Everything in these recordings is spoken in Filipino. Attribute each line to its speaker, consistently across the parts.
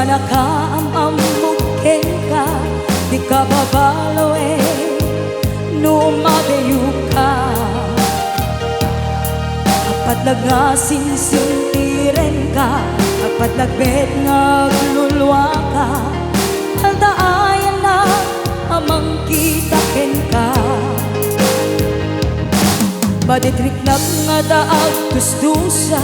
Speaker 1: nakaamamugin ka, di ka babalo numadayo ka. Apat nagasinsintiren ka, apat nagbet naglulwa ka, aldaayan na amang kitakin ka. Maditrik na nga daag gustusa,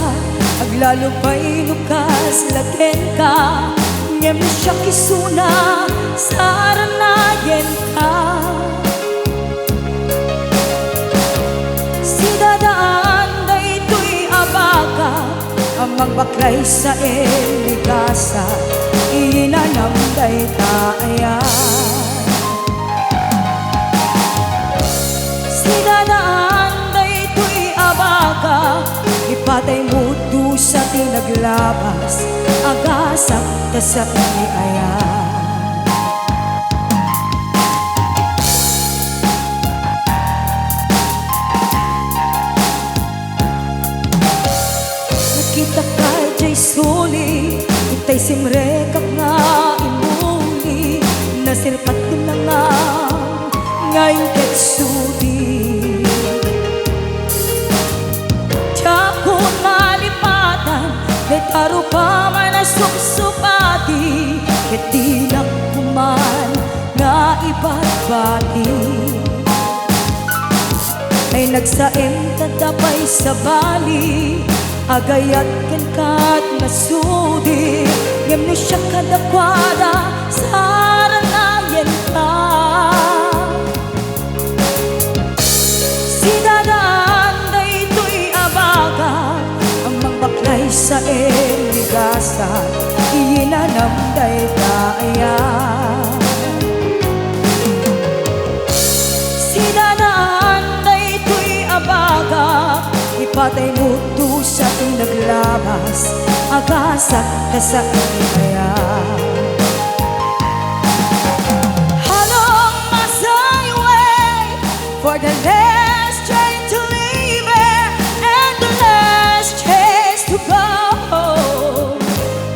Speaker 1: aglalo pa'y lukas lagen ka. Ngem siya kisuna, saranayen ka. Si dadaan da ito'y abaga, amang baklay sa eligasa, inanam da'y taayan. Si dadaan da ito'y abaga, ipatay mo do sa tinaglabas, agasak ka sa iniayan. Nakita ka jay suli, itay simrekak nga imuli, nasirpat ko na nga ngayon ketsudi. Detaro pa man na suksupati, iti lang kuman nga iba't-bati. Ay nagsaim tatapay sa bali, agayat ken kat nasudi. Ngem no siya kadakwada, saranayen ka. Si dadaan da ito'y abaga, baklay sa eligasan, inanam da'y taayan. Si dadaan da ito'y abaga, ipatay mo do sa tinaglabas, agasak ka sa iniayan. Halong masay way for the last train to leave her, and the last train to go.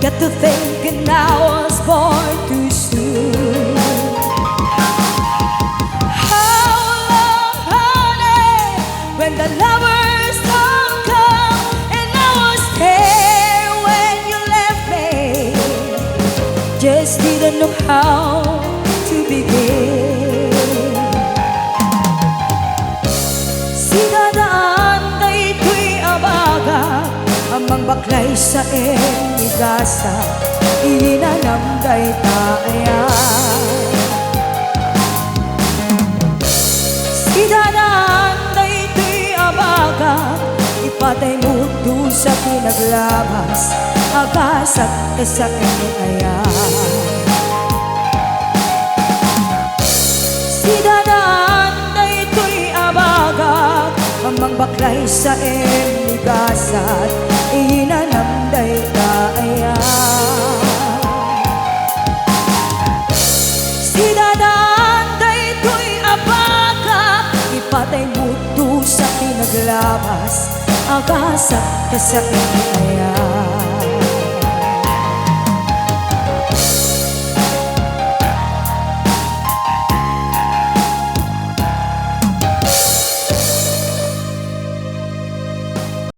Speaker 1: Get to thinking I was born too soon. How long, honey, when the lovers don't come, and I was there when you left me. Just didn't know how to begin. Si dadaan da ito'y abaga, amang baklay sa enigasa, inanam da'y taayan. Si dadaan da ito'y abaga, ipatay mo do sa pinaglabas, agasak ka sa iniayan. Si dadaan da ito'y abaga, amang baklay sa enigasat, inanam da'y taayan. Si dadaan da ito'y abaga, ipatay mo do sa pinaglabas, agasak ka sa iniayan.